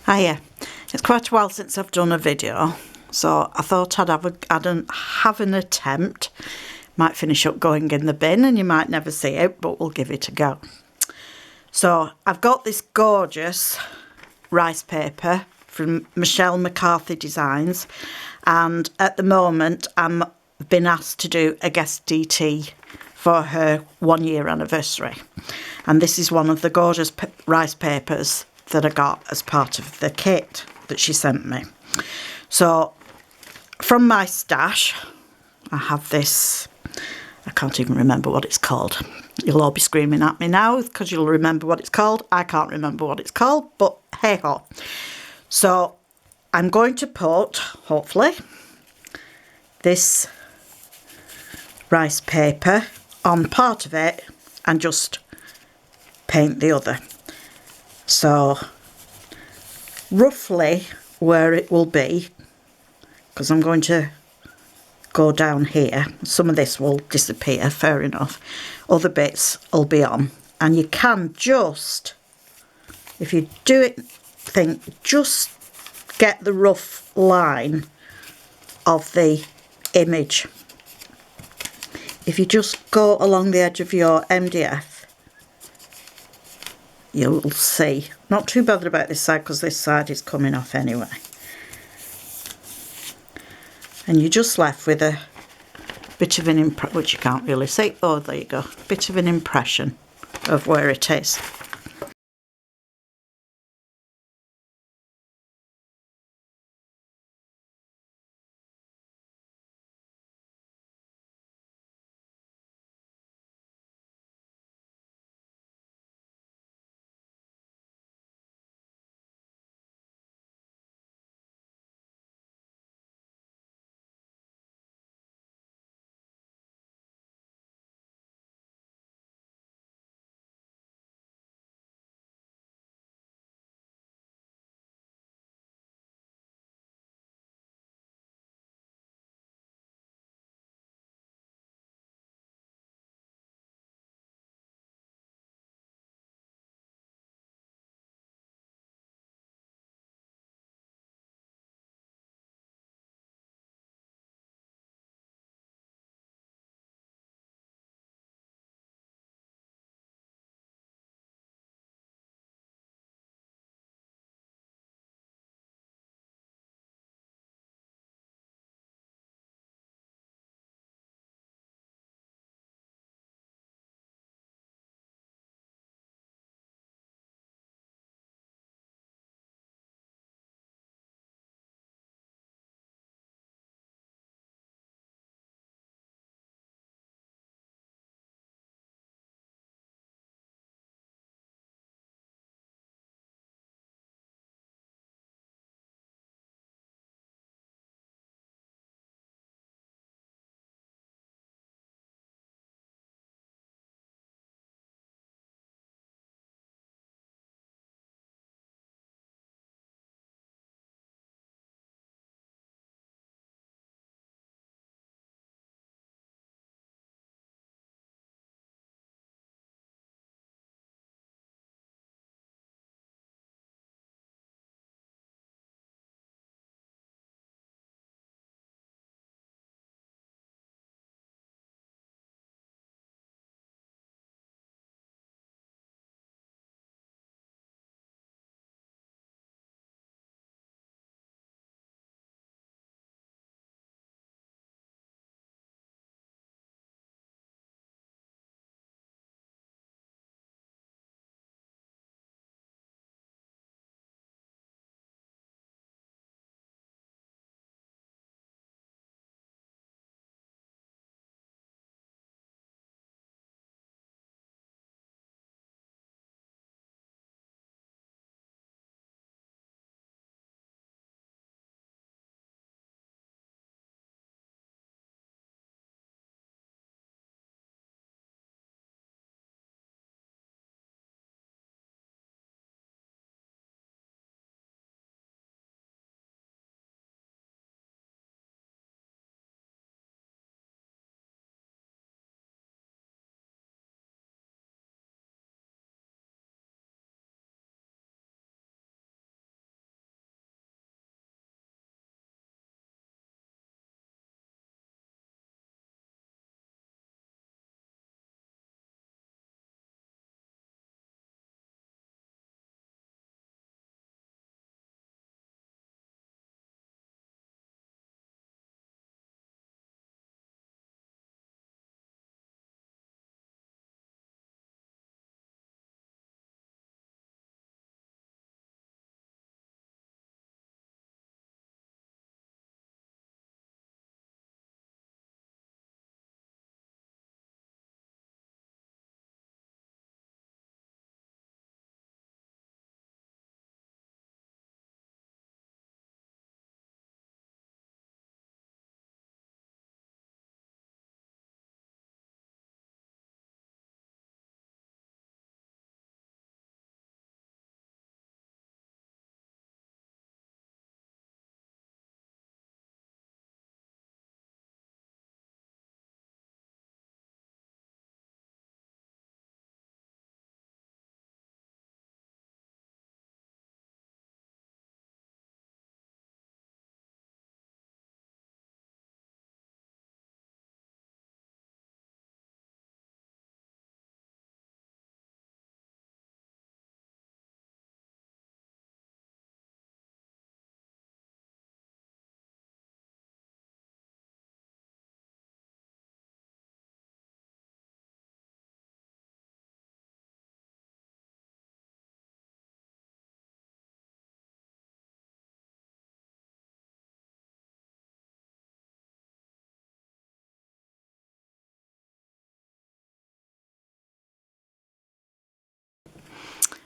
Hiya. It's quite a while since I've done a video, so I thought I'd have an attempt. Might finish up going in the bin and you might never see it, but we'll give it a go. So I've got this gorgeous rice paper from Michelle Mccarthy Designs, and at the moment I've been asked to do a guest DT for her 1 year anniversary, and this is one of the gorgeous rice papers that I got as part of the kit that she sent me. So from my stash I have this, I can't even remember what it's called. You'll all be screaming at me now because you'll remember what it's called. I can't remember what it's called, but hey ho. So I'm going to put, hopefully, this rice paper on part of it and just paint the other. So roughly where it will be, because I'm going to go down here, some of this will disappear, fair enough, other bits will be on, and you can just, if you do it, just get the rough line of the image. If you just go along the edge of your MDF, you'll see, not too bad about this side because this side is coming off anyway, and you're just left with a bit of an impression, which you can't really see, oh there you go, bit of an impression of where it is.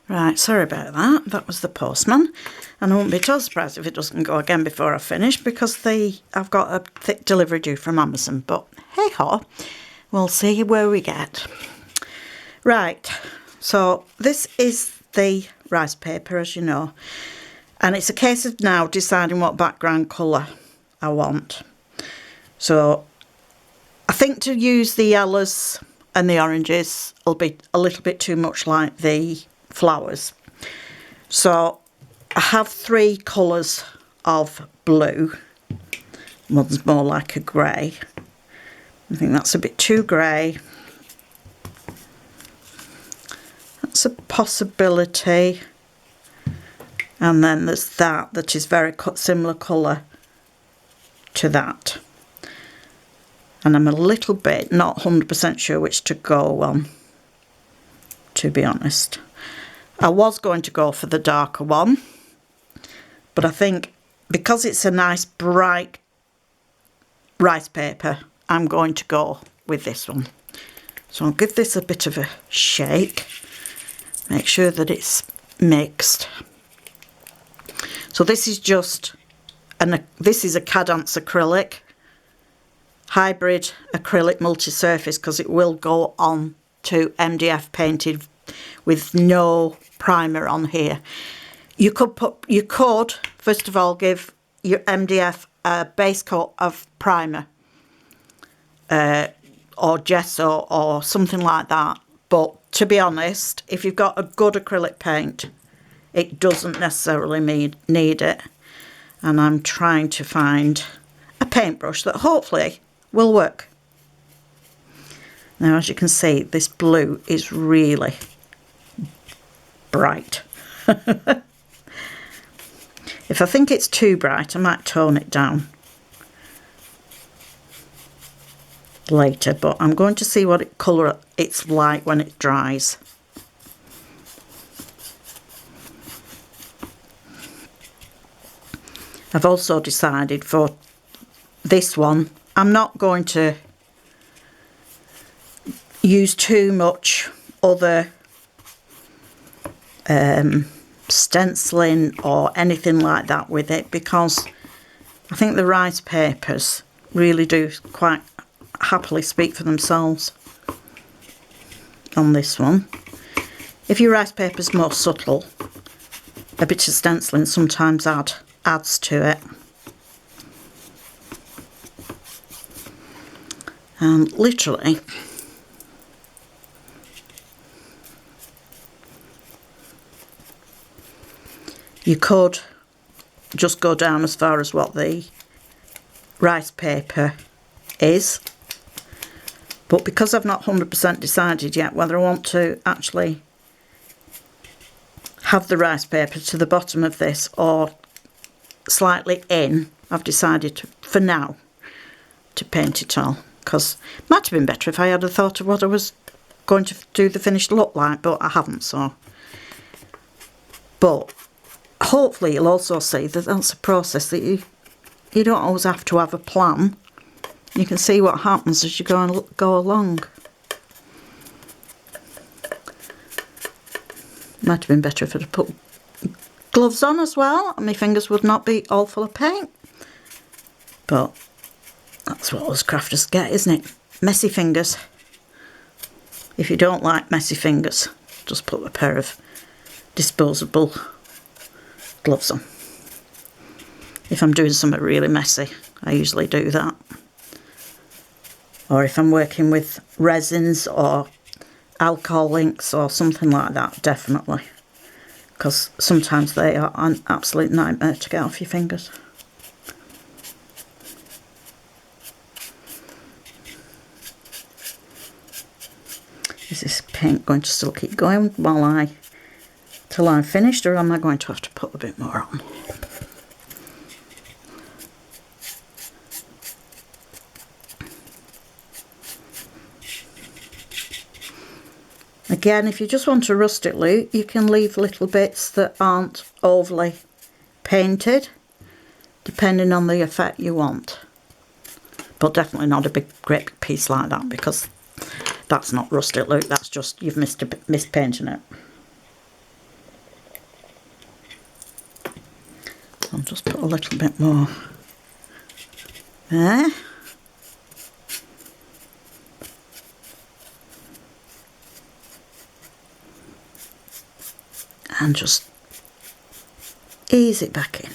Right, sorry about that. That was the postman. And I won't be at all surprised if it doesn't go again before I finish, because I've got a thick delivery due from Amazon. But hey ho, we'll see where we get. Right, so this is the rice paper, as you know. And it's a case of now deciding what background colour I want. So I think to use the yellows and the oranges will be a little bit too much like the flowers. So I have 3 colours of blue. One's more like a grey. I think that's a bit too grey. That's a possibility. And then there's that is very similar colour to that. And I'm a little bit not 100% sure which to go on, to be honest. I was going to go for the darker one, but I think because it's a nice bright rice paper, I'm going to go with this one. So I'll give this a bit of a shake, make sure that it's mixed. So this is just, this is a Cadence acrylic, hybrid acrylic multi-surface, because it will go on to MDF painted with no primer on here. You could first of all give your MDF a base coat of primer or gesso or something like that, but to be honest, if you've got a good acrylic paint, it doesn't necessarily need it. And I'm trying to find a paintbrush that hopefully will work. Now, as you can see, this blue is really bright. If I think it's too bright, I might tone it down later, but I'm going to see what colour it's like when it dries. I've also decided for this one, I'm not going to use too much other stenciling or anything like that with it, because I think the rice papers really do quite happily speak for themselves on this one. If your rice paper's more subtle, a bit of stenciling sometimes adds to it. And literally, you could just go down as far as what the rice paper is, but because I've not 100% decided yet whether I want to actually have the rice paper to the bottom of this or slightly in, I've decided for now to paint it all, because it might have been better if I had a thought of what I was going to do the finished look like, but I haven't. So, but hopefully you'll also see that that's a process that you don't always have to have a plan. You can see what happens as you go along. Might have been better if I'd have put gloves on as well, and my fingers would not be all full of paint. But that's what us crafters get, isn't it? Messy fingers. If you don't like messy fingers, just put a pair of disposable gloves on. If I'm doing something really messy, I usually do that. Or if I'm working with resins or alcohol inks or something like that, definitely. Because sometimes they are an absolute nightmare to get off your fingers. Is this paint going to still keep going till I'm finished, or am I going to have to put a bit more on? Again, if you just want a rustic look, you can leave little bits that aren't overly painted, depending on the effect you want. But definitely not a great big piece like that, because that's not rustic look, that's just you've missed painting it. just put a little bit more there. And just ease it back in.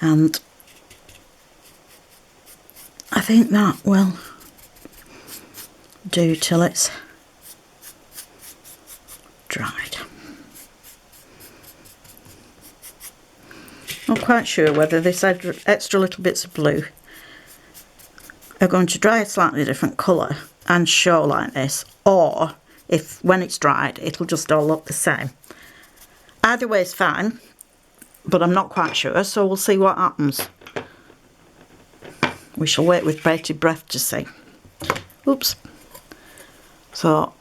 And I think that will do till it's dried. Not quite sure whether this extra little bits of blue are going to dry a slightly different colour and show like this, or if when it's dried it'll just all look the same. Either way is fine, but I'm not quite sure, so we'll see what happens. We shall wait with bated breath to see. Oops. So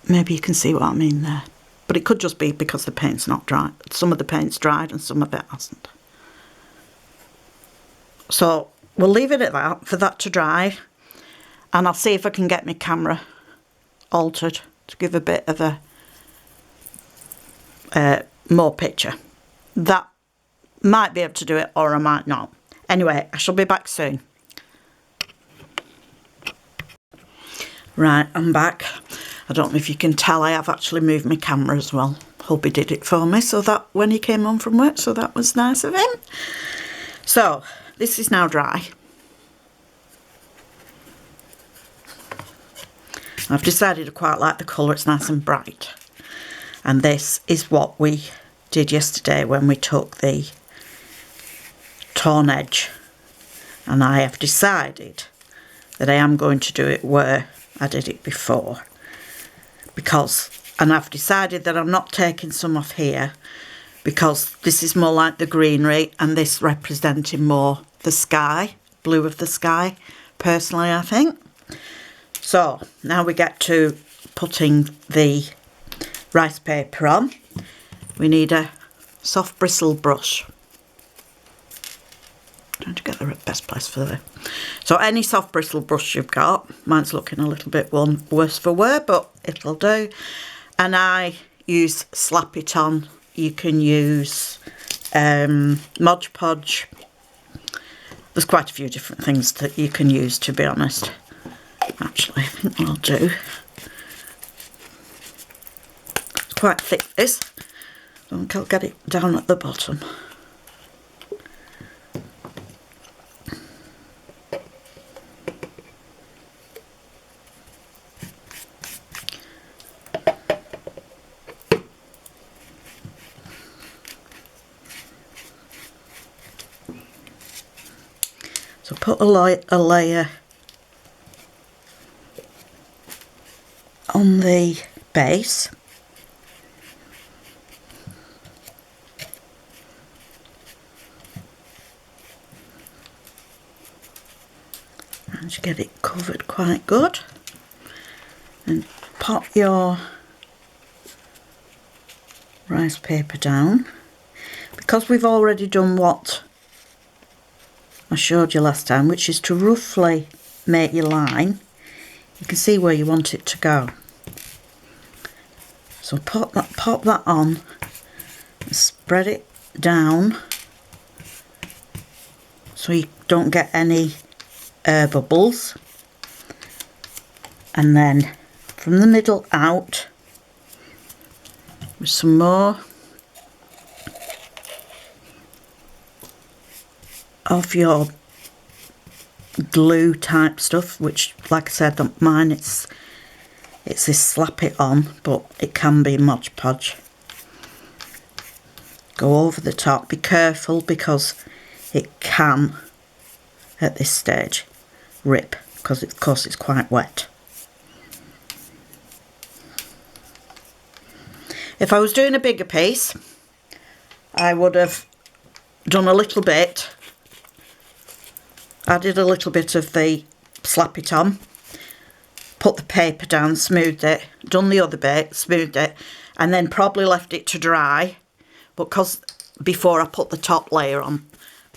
maybe you can see what I mean there. But it could just be because the paint's not dry. Some of the paint's dried and some of it hasn't. So we'll leave it at that for that to dry, and I'll see if I can get my camera altered to give a bit of a more picture. That might be able to do it, or I might not. Anyway, I shall be back soon. Right, I'm back. I don't know if you can tell, I have actually moved my camera as well. Hubby did it for me, so that when he came home from work, so that was nice of him. So this is now dry. I've decided I quite like the colour, it's nice and bright. And this is what we did yesterday when we took the torn edge, and I have decided that I am going to do it where I did it before, and I've decided that I'm not taking some off here because this is more like the greenery and this representing more the sky, blue of the sky, personally I think. So now we get to putting the rice paper on. We need a soft bristle brush. Trying to get the best place for that. So any soft bristle brush you've got. Mine's looking a little bit worse for wear, but it'll do. And I use Slap It On. You can use Mod Podge. There's quite a few different things that you can use, to be honest. Actually, I think I'll do. It's quite thick, this. I think I'll get it down at the bottom. So put a layer on the base. And you get it covered quite good. And pop your rice paper down. Because we've already done what I showed you last time, which is to roughly make your line, you can see where you want it to go. So pop that on, and spread it down so you don't get any air bubbles, and then from the middle out with some more of your glue type stuff, which, like I said, mine it's this Slap It On, but it can be Mod Podge. Go over the top. Be careful because it can, at this stage, rip because of course it's quite wet. If I was doing a bigger piece, I would have done a little bit. Added a little bit of the Slap It On, put the paper down, smoothed it, done the other bit, smoothed it, and then probably left it to dry. But because before I put the top layer on,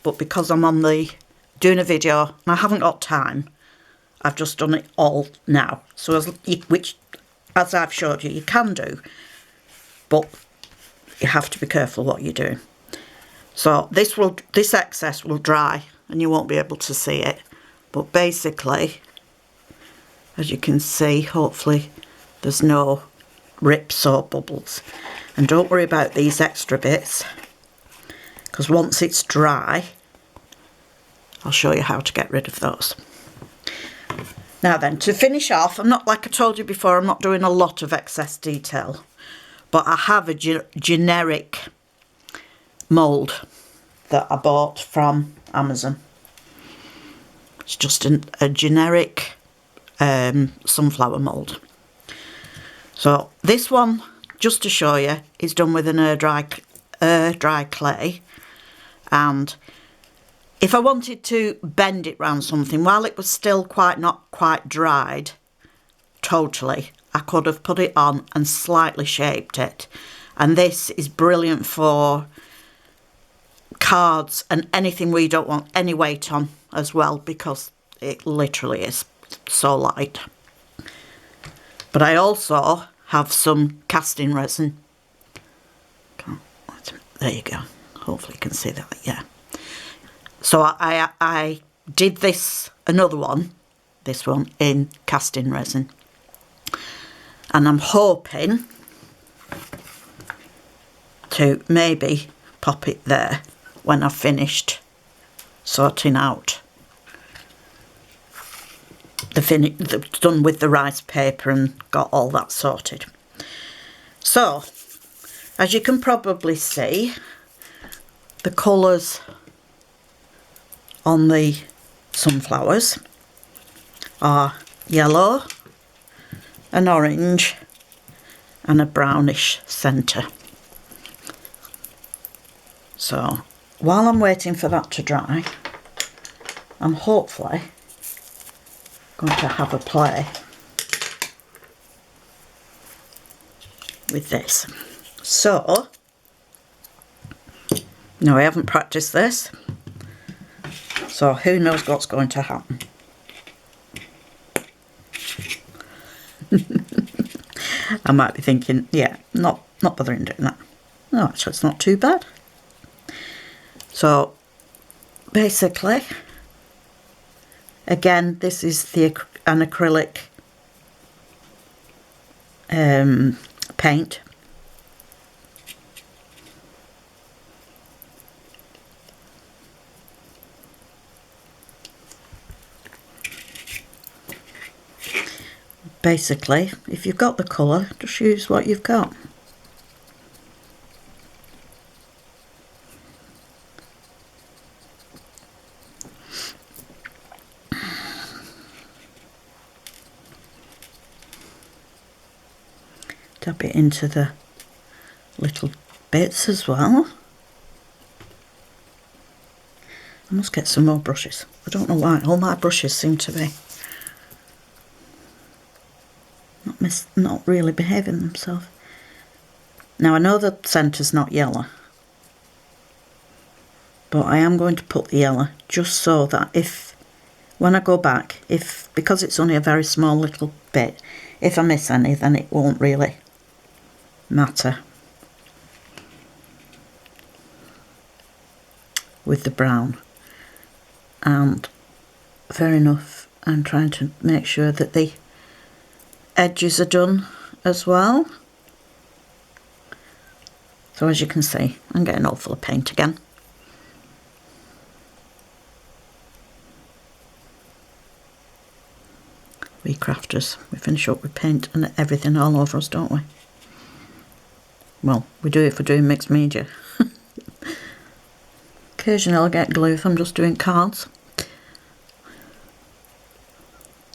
but because I'm on doing a video and I haven't got time, I've just done it all now. So which as I've showed you, you can do, but you have to be careful what you're doing. So this excess will dry and you won't be able to see it. But basically, as you can see, hopefully there's no rips or bubbles. And don't worry about these extra bits, because once it's dry, I'll show you how to get rid of those. Now then, to finish off, I'm not, like I told you before, I'm not doing a lot of excess detail, but I have a generic mould that I bought from Amazon. It's just a generic sunflower mould. So this one, just to show you, is done with an air dry clay. And if I wanted to bend it round something, while it was still not quite dried totally, I could have put it on and slightly shaped it. And this is brilliant for cards and anything we don't want any weight on as well, because it literally is so light. But I also have some casting resin. There you go. Hopefully you can see that, yeah. So I did another one, this one, in casting resin. And I'm hoping to maybe pop it there when I've finished sorting out done with the rice paper and got all that sorted. So, as you can probably see, the colours on the sunflowers are yellow, an orange and a brownish centre. So while I'm waiting for that to dry, I'm hopefully going to have a play with this. So now I haven't practiced this, so who knows what's going to happen. I might be thinking, yeah, not bothering doing that. No, actually it's not too bad. So basically, again, this is an acrylic paint. Basically, if you've got the colour, just use what you've got. Dab it into the little bits as well. I must get some more brushes. I don't know why, all my brushes seem to be not really behaving themselves. Now I know the centre's not yellow, but I am going to put the yellow just so that when I go back, because it's only a very small little bit, if I miss any, then it won't really matter with the brown. And fair enough, I'm trying to make sure that the edges are done as well. So as you can see, I'm getting all full of paint again. We crafters, we finish up with paint and everything all over us, don't we? Well, we do if we're doing mixed media. Occasionally I'll get glue if I'm just doing cards.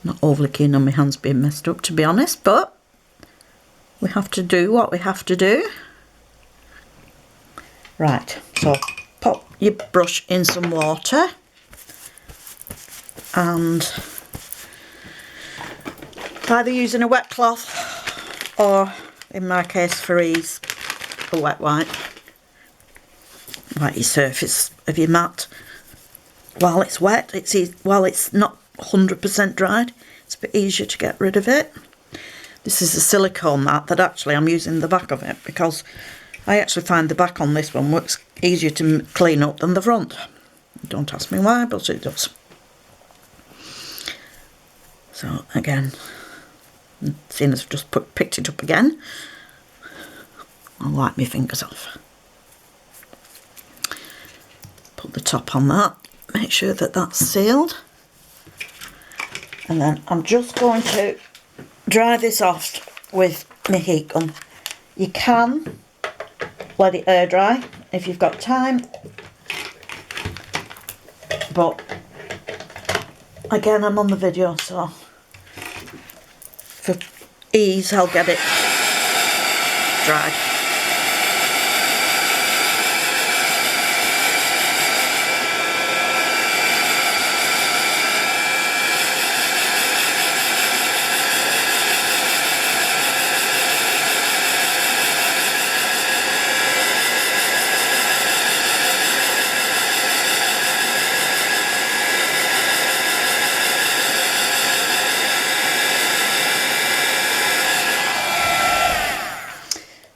Not overly keen on my hands being messed up, to be honest, but we have to do what we have to do. Right, so pop your brush in some water and either using a wet cloth or, in my case for ease, a wet wipe. Wipe your surface of your mat while it's wet. While it's not 100% dried, it's a bit easier to get rid of it. This is a silicone mat that actually I'm using the back of it because I actually find the back on this one works easier to clean up than the front. Don't ask me why, but it does. So again, seeing as I've just picked it up again, I'll wipe my fingers off. Put the top on that, make sure that that's sealed. And then I'm just going to dry this off with my heat gun. You can let it air dry if you've got time, but again, I'm on the video, so for ease I'll get it dried.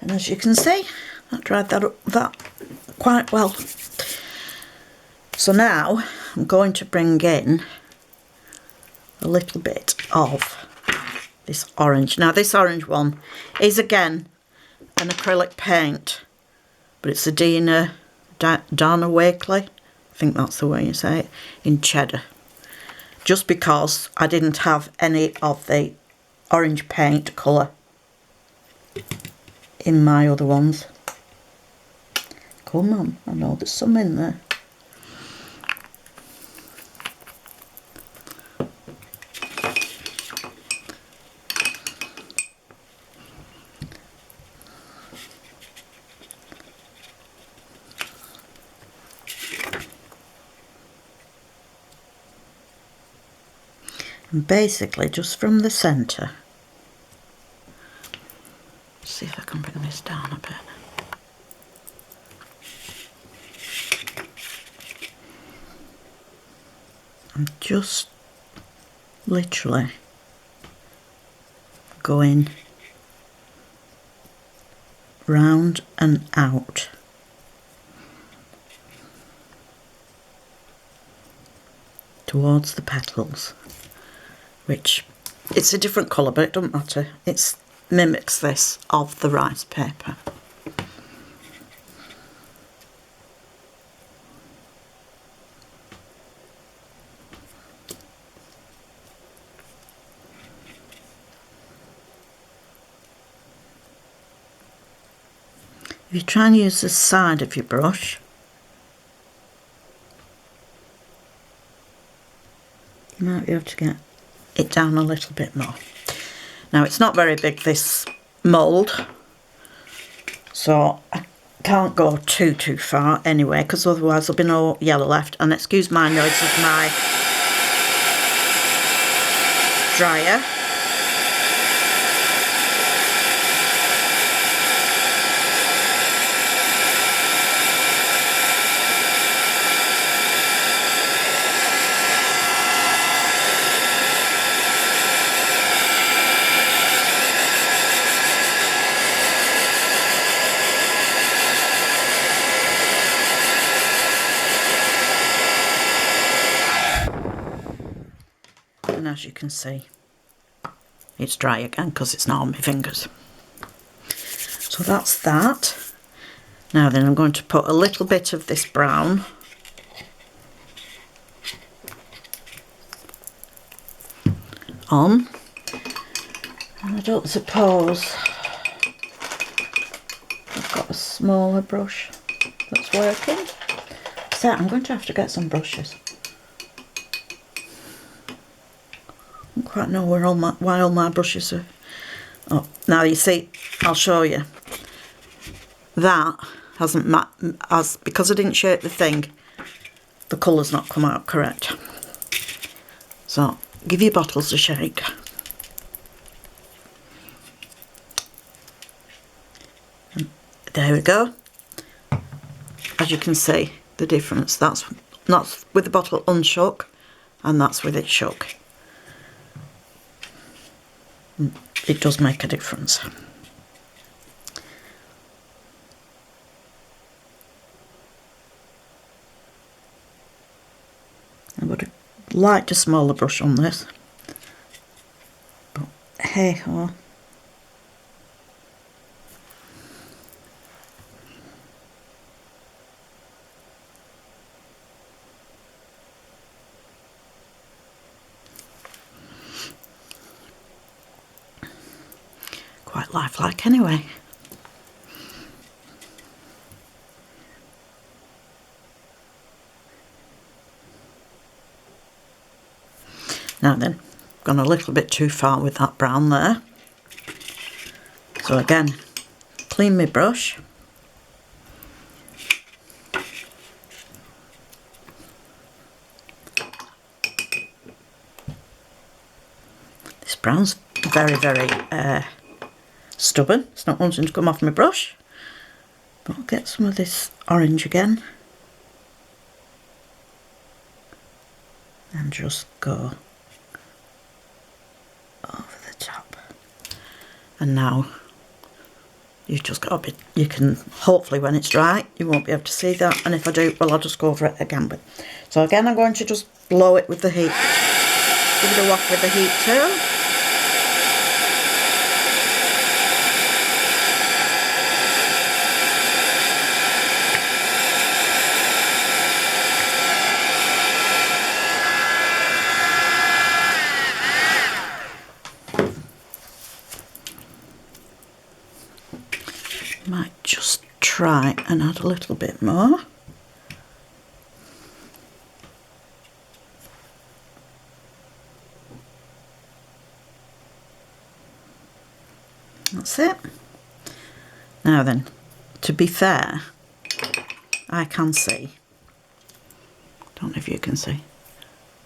And as you can see, I dried that quite well. So now I'm going to bring in a little bit of this orange. Now this orange one is again an acrylic paint, but it's a Dana Wakley, I think that's the way you say it, in cheddar. Just because I didn't have any of the orange paint colour in my other ones. Come on, I know there's some in there. And basically just from the centre, see if I can bring this down a bit. I'm just literally going round and out. Towards the petals, which it's a different colour, but it doesn't matter. It mimics this of the rice paper. If you try and use the side of your brush, you might be able to get it down a little bit more. Now it's not very big, this mould, so I can't go too far anyway, because otherwise there'll be no yellow left. And excuse my noise of my dryer. And as you can see, it's dry again because it's not on my fingers. So that's that. Now then, I'm going to put a little bit of this brown on. And I don't suppose I've got a smaller brush that's working. So I'm going to have to get some brushes. I don't quite know why all my brushes are. Oh, now you see, I'll show you. That hasn't because I didn't shape the thing, the colour's not come out correct. So give your bottles a shake. And there we go. As you can see, the difference. That's with the bottle unshook, and that's with it shook. it does make a difference. I would have liked a smaller brush on this, but hey ho. Quite lifelike anyway. Now then, gone a little bit too far with that brown there. So again, clean my brush. This brown's very, very stubborn. It's not wanting to come off my brush. But I'll get some of this orange again. And just go over the top. And now you've just got a bit, you can, hopefully when it's dry, you won't be able to see that. And if I do, well, I'll just go over it again. So again, I'm going to just blow it with the heat. Give it a waft with the heat tool. Might just try and add a little bit more. That's it. Now then, to be fair, I can see, don't know if you can see,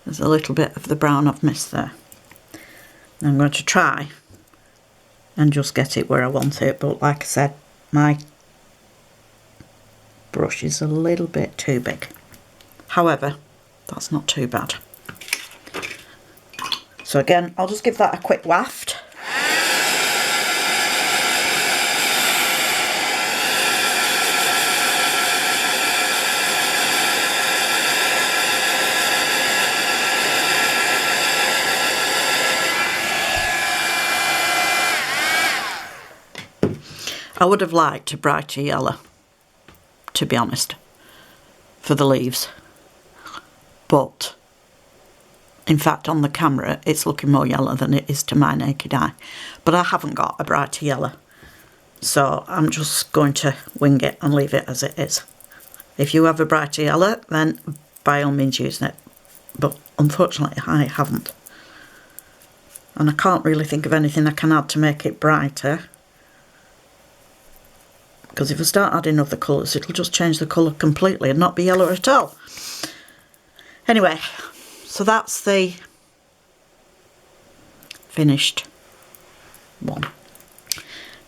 there's a little bit of the brown I've missed there. Now I'm going to try and just get it where I want it, but like I said, my brush is a little bit too big. However, that's not too bad. So again, I'll just give that a quick waft. I would have liked a brighter yellow, to be honest, for the leaves. But, in fact, on the camera, it's looking more yellow than it is to my naked eye. But I haven't got a brighter yellow. So I'm just going to wing it and leave it as it is. If you have a brighter yellow, then by all means use it. But unfortunately, I haven't. And I can't really think of anything I can add to make it brighter. Because if I start adding other colours, it'll just change the colour completely and not be yellow at all. Anyway, so that's the finished one.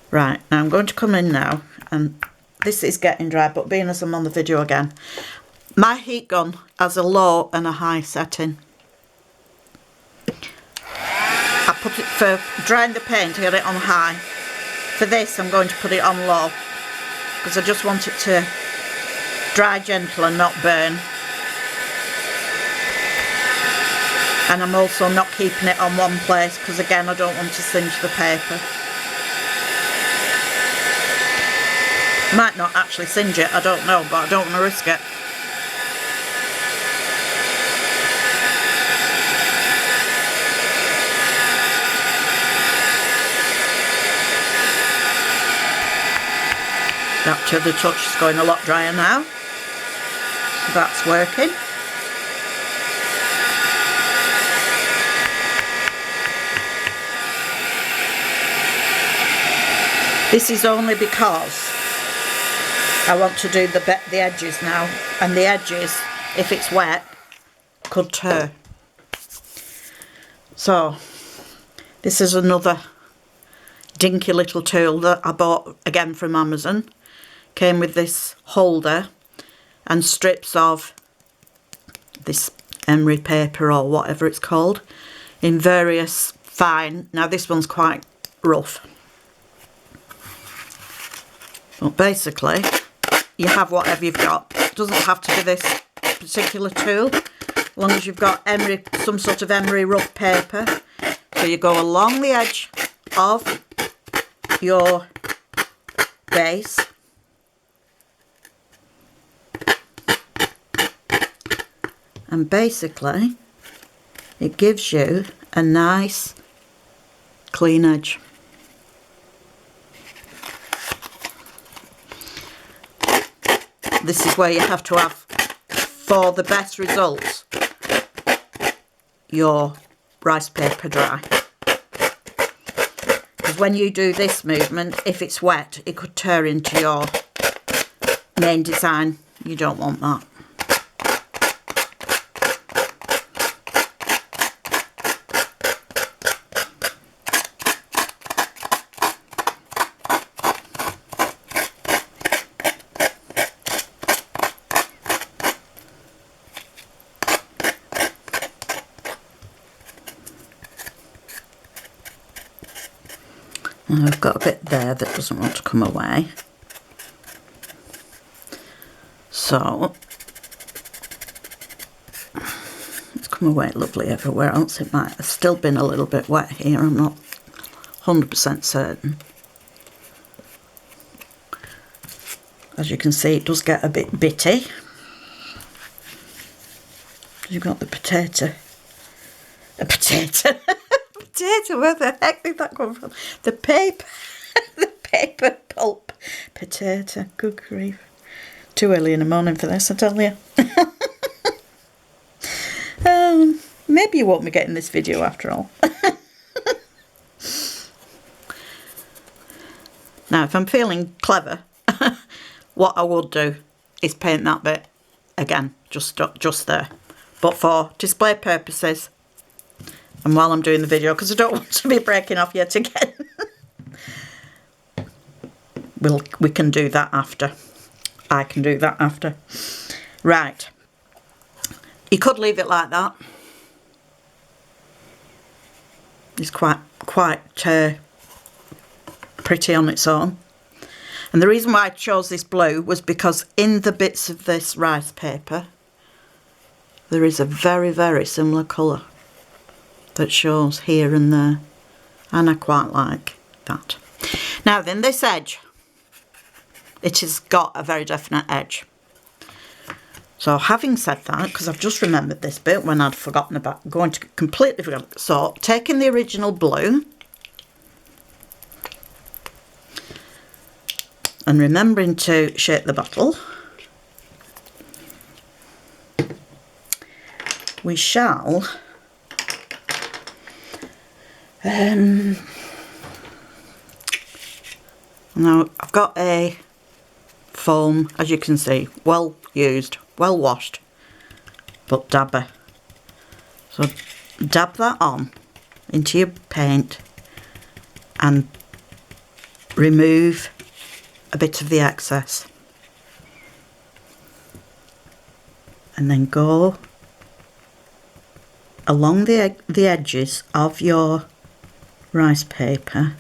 Right, now I'm going to come in now, and this is getting dry, but being as I'm on the video again, my heat gun has a low and a high setting. I put it for drying the paint, I got it on high. For this, I'm going to put it on low, because I just want it to dry gentle and not burn. And I'm also not keeping it on one place, because again I don't want to singe the paper. Might not actually singe it, I don't know, but I don't want to risk it. That to the touch is going a lot drier now. So that's working. This is only because I want to do the edges now, and the edges, if it's wet, could tear. So this is another dinky little tool that I bought again from Amazon. Came with this holder and strips of this emery paper or whatever it's called in various fine. Now this one's quite rough. But basically, you have whatever you've got. It doesn't have to be this particular tool, as long as you've got emery, some sort of emery rough paper. So you go along the edge of your base, and basically it gives you a nice clean edge. This is where you have to have, for the best results, your rice paper dry. Because when you do this movement, if it's wet, it could tear into your main design. You don't want that. Now I've got a bit there that doesn't want to come away. So it's come away lovely everywhere else. It might have still been a little bit wet here, I'm not 100% certain. As you can see, it does get a bit bitty. You've got the potato. A potato. Potato, where the heck did that come from? The paper. The paper pulp potato. Good grief. Too early in the morning for this, I tell you. Maybe you won't be getting this video after all. Now, if I'm feeling clever, what I would do is paint that bit again, just there. But for display purposes, and while I'm doing the video, because I don't want to be breaking off yet again, we can do that after. I can do that after. Right. You could leave it like that. It's quite pretty on its own. And the reason why I chose this blue was because in the bits of this rice paper, there is a very, very similar colour that shows here and there, and I quite like that. Now then, this edge, it has got a very definite edge. So having said that, because I've just remembered this bit when I'd forgotten about, going to completely forget. So taking the original blue and remembering to shape the bottle, we shall now I've got a foam, as you can see, well used, well washed, but dabber. So dab that on into your paint and remove a bit of the excess, and then go along the edges of your rice paper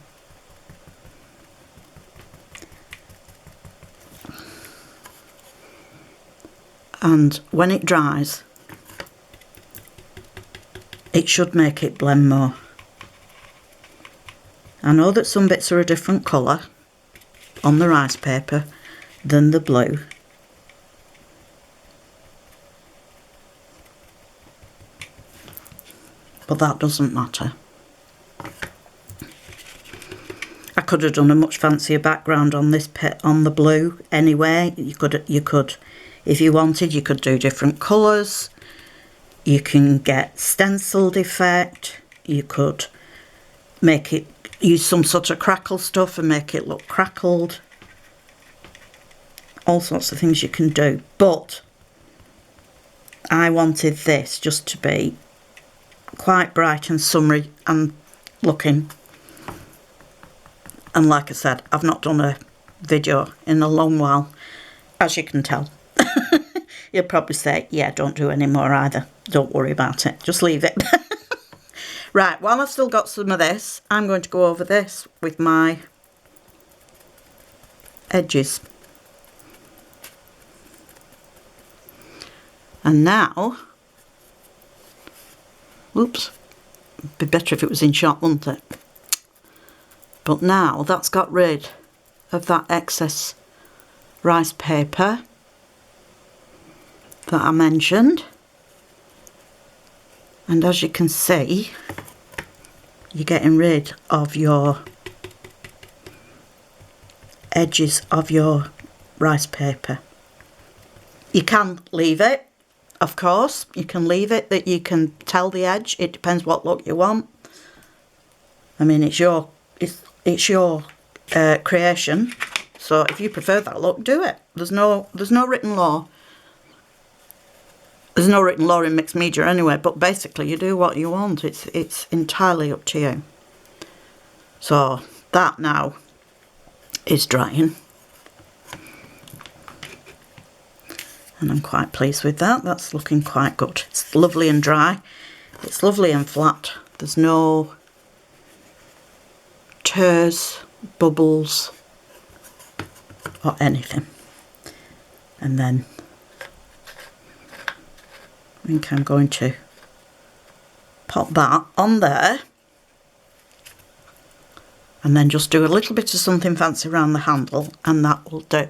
and when it dries it should make it blend more. I know that some bits are a different colour on the rice paper than the blue, but that doesn't matter. I could have done a much fancier background on this on the blue anyway. You could, if you wanted, you could do different colours. You can get stenciled effect. You could make it, use some sort of crackle stuff and make it look crackled. All sorts of things you can do. But I wanted this just to be quite bright and summery and looking. And like I said, I've not done a video in a long while, as you can tell. You'll probably say, yeah, don't do any more either. Don't worry about it. Just leave it. Right, while I've still got some of this, I'm going to go over this with my edges. And now, oops, it'd be better if it was in shot, wouldn't it? But now that's got rid of that excess rice paper that I mentioned. And as you can see, you're getting rid of your edges of your rice paper. You can leave it, of course. You can leave it, that you can tell the edge. It depends what look you want. I mean, it's your creation. So if you prefer that look, do it. There's no written law. There's no written law in mixed media anyway, but basically you do what you want. It's entirely up to you. So that now is drying. And I'm quite pleased with that. That's looking quite good. It's lovely and dry. It's lovely and flat. There's no tears, bubbles, or anything. And then I think I'm going to pop that on there and then just do a little bit of something fancy around the handle, and that will do.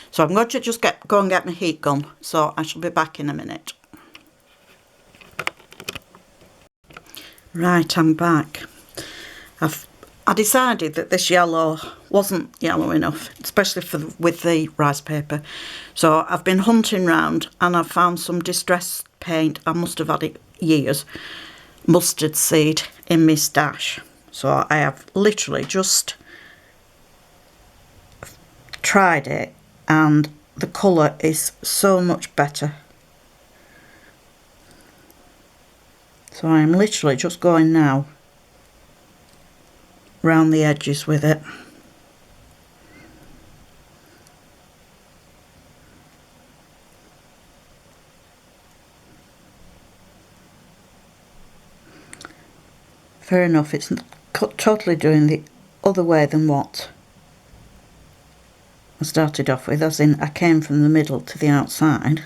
So I'm going to just go and get my heat gun, so I shall be back in a minute. Right, I'm back. I decided that this yellow wasn't yellow enough, especially with the rice paper. So I've been hunting round and I've found some distressed paint. I must have had it years. Mustard seed in my stash. So I have literally just tried it and the colour is so much better. So I'm literally just going now round the edges with it. Fair enough, it's totally doing the other way than what I started off with, as in I came from the middle to the outside.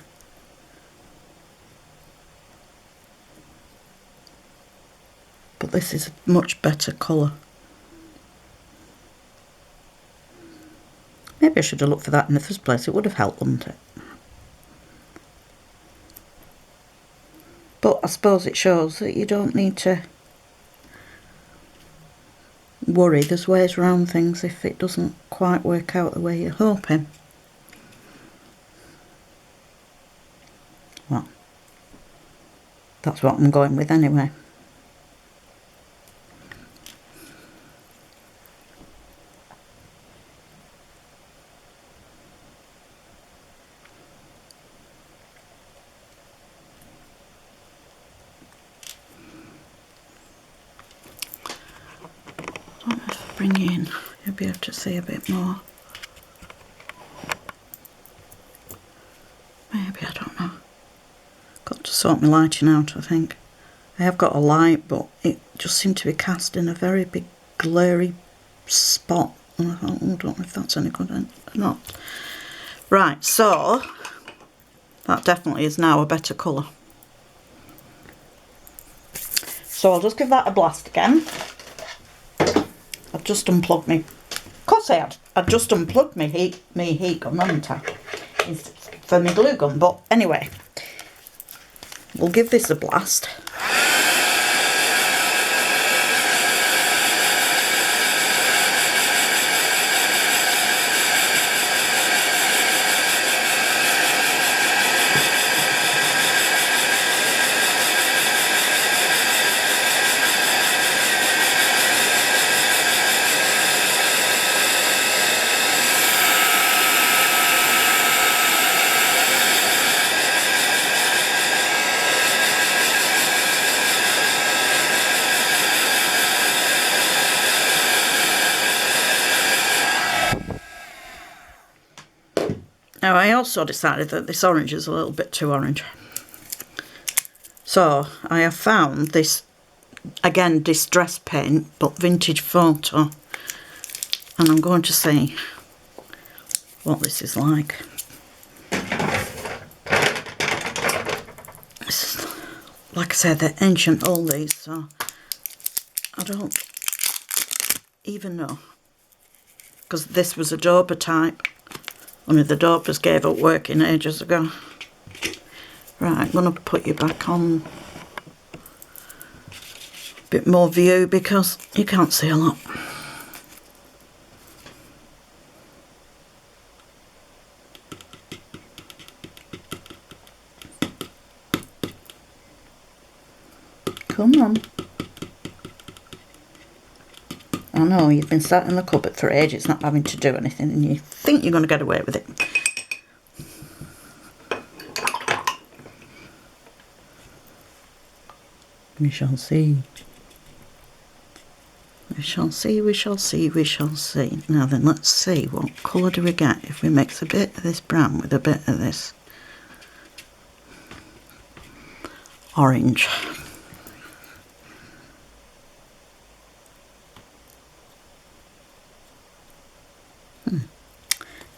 But this is a much better colour. Maybe I should have looked for that in the first place. It would have helped, wouldn't it? But I suppose it shows that you don't need to worry. There's ways around things if it doesn't quite work out the way you're hoping. Well, that's what I'm going with anyway. I don't know if I bring you in, you'll be able to see a bit more. Maybe, I don't know. Got to sort my lighting out, I think. I have got a light, but it just seemed to be cast in a very big glary spot. And I thought, oh, I don't know if that's any good or not. Right, so that definitely is now a better colour. So I'll just give that a blast again. I've just unplugged me. Of course I had. I just unplugged my heat gun, haven't I? It's for my glue gun. But anyway, we'll give this a blast. Now I also decided that this orange is a little bit too orange. So I have found this again, distress paint, but vintage photo. And I'm going to see what this is like. This is, like I said, they're ancient, all these, so I don't even know. Because this was a Dober type. Only the Dobers gave up working ages ago. Right, I'm going to put you back on a bit more view because you can't see a lot. Come on. I know, you've been sat in the cupboard for ages not having to do anything and you think you're going to get away with it. We shall see. We shall see, we shall see, we shall see. Now then, let's see, what colour do we get if we mix a bit of this brown with a bit of this orange.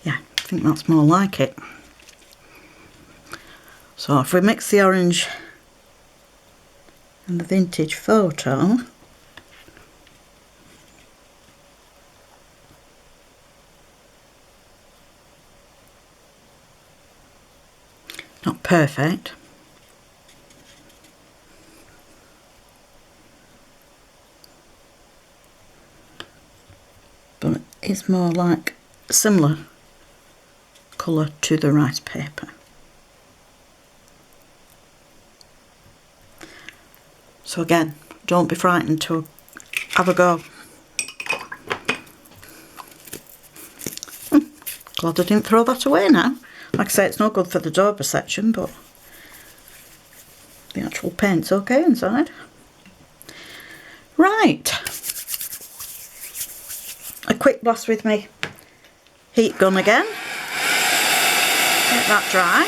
Yeah, I think that's more like it. So if we mix the orange and the vintage photo, not perfect, but it's more like similar colour to the rice paper. So again, don't be frightened to have a go. Glad I didn't throw that away now. Like I say, it's no good for the Dober section, but the actual paint's okay inside. Right. A quick blast with me heat gun again. Get that dry.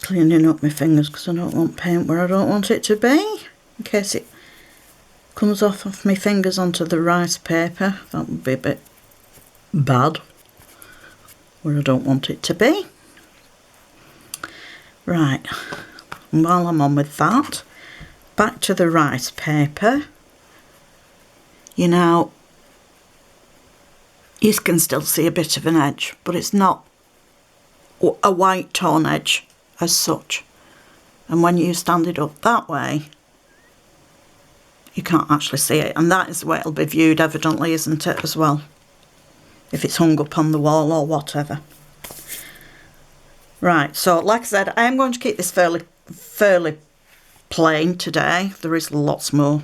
Cleaning up my fingers because I don't want paint where I don't want it to be, in case it comes off my fingers onto the rice paper. That would be a bit bad where I don't want it to be. Right, and while I'm on with that, back to the rice paper. You know, you can still see a bit of an edge, but it's not a white tone edge as such, and when you stand it up that way you can't actually see it, and that is the way it'll be viewed evidently, isn't it, as well, if it's hung up on the wall or whatever. Right, so like I said, I am going to keep this fairly plain today. There is lots more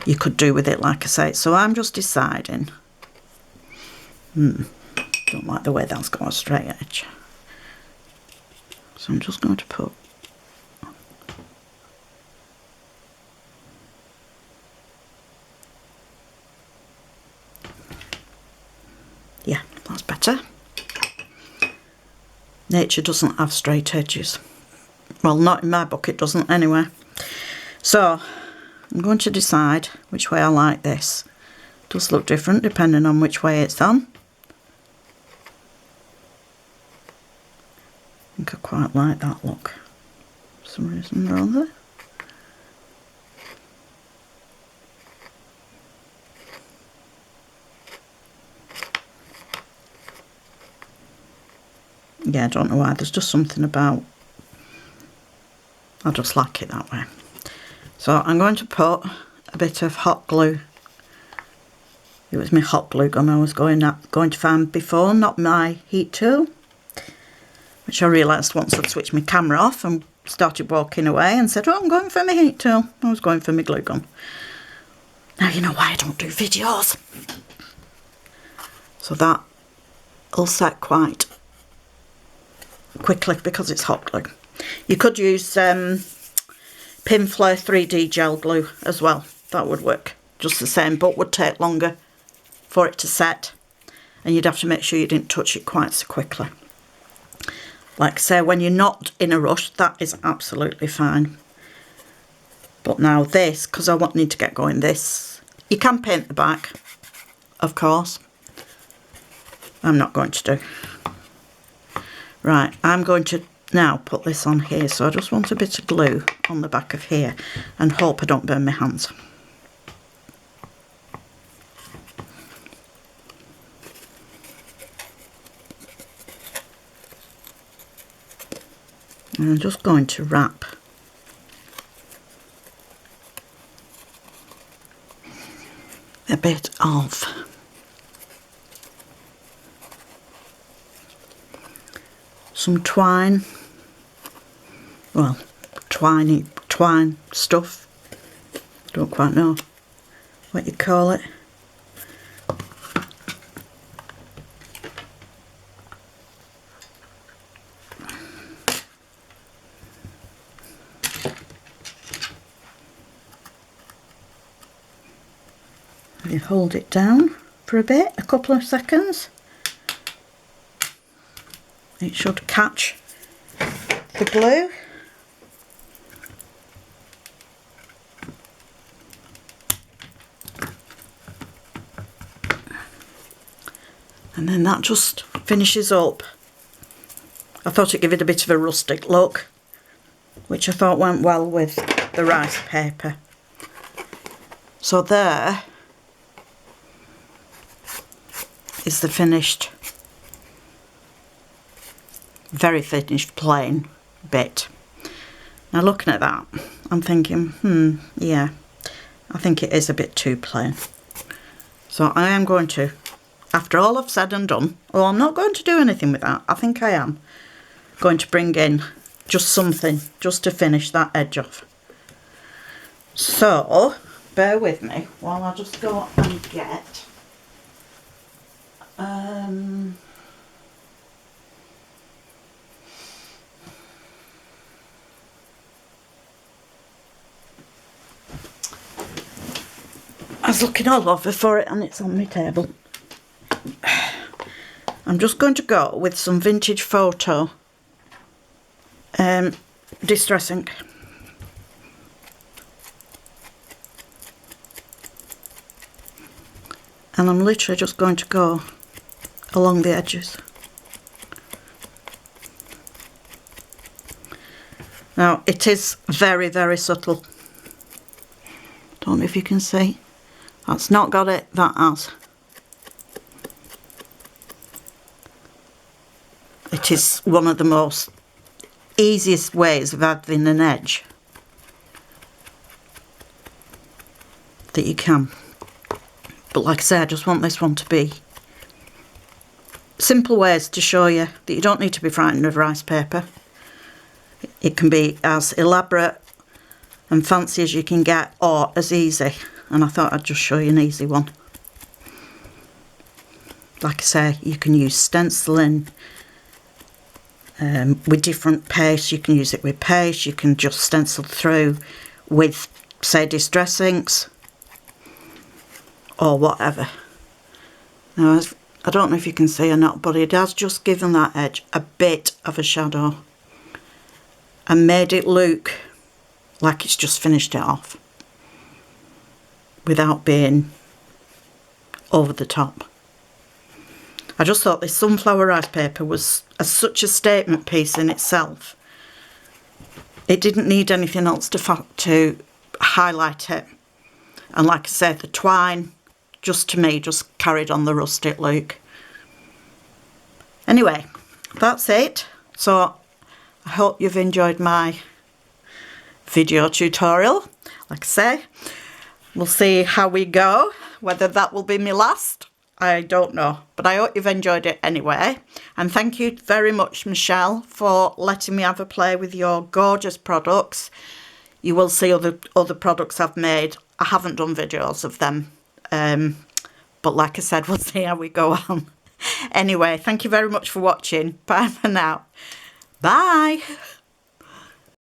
you could do with it, like I say, so I'm just deciding. Don't like the way that's got a straight edge. So I'm just going to put yeah, that's better. Nature doesn't have straight edges. Well, not in my book, it doesn't anyway. So I'm going to decide which way I like this. It does look different depending on which way it's on. I think I quite like that look. some reason or other. Yeah, I don't know why, there's just something about, I just like it that way. So I'm going to put a bit of hot glue. It was my hot glue gun I was going to find before, not my heat tool, which I realised once I'd switched my camera off and started walking away and said, oh, I'm going for my heat tool. I was going for my glue gun. Now you know why I don't do videos. So that will set quite quickly because it's hot glue. You could use Pinflare 3D gel glue as well. That would work just the same, but would take longer for it to set, and you'd have to make sure you didn't touch it quite so quickly. Like I say, when you're not in a rush, that is absolutely fine. But now this, because I won't need to get going, this, you can paint the back, of course. I'm not going to do. Right, I'm going to now put this on here, so I just want a bit of glue on the back of here and hope I don't burn my hands. I'm just going to wrap a bit of some twine, well, twine stuff, don't quite know what you call it. You hold it down for a bit, a couple of seconds. It should catch the glue. And then that just finishes up. I thought it'd give it a bit of a rustic look, which I thought went well with the rice paper. So there is the finished, very finished plain bit. Now looking at that, I'm thinking, yeah, I think it is a bit too plain. So I am going to, after all I've said and done, well, I'm not going to do anything with that. I think I am going to bring in just something just to finish that edge off. So bear with me while I just go and get I was looking all over for it and it's on my table. I'm just going to go with some vintage photo distress ink. And I'm literally just going to go along the edges. Now it is very, very subtle. Don't know if you can see. That's not got it, that has. It is one of the most easiest ways of adding an edge that you can. But like I say, I just want this one to be simple ways to show you that you don't need to be frightened of rice paper. It can be as elaborate and fancy as you can get, or as easy. And I thought I'd just show you an easy one. Like I say, you can use stenciling with different paste. You can use it with paste. You can just stencil through with, say, distress inks or whatever. Now, I don't know if you can see or not, but it has just given that edge a bit of a shadow and made it look like it's just finished it off without being over the top. I just thought this sunflower rice paper was such a statement piece in itself It didn't need anything else to highlight it. And like I said, the twine, just to me, just carried on the rustic look. Anyway, that's it. So I hope you've enjoyed my video tutorial. Like I say, we'll see how we go. Whether that will be my last, I don't know. But I hope you've enjoyed it anyway. And thank you very much, Michelle, for letting me have a play with your gorgeous products. You will see other products I've made. I haven't done videos of them. But like I said, we'll see how we go on. Anyway, thank you very much for watching. Bye for now. Bye.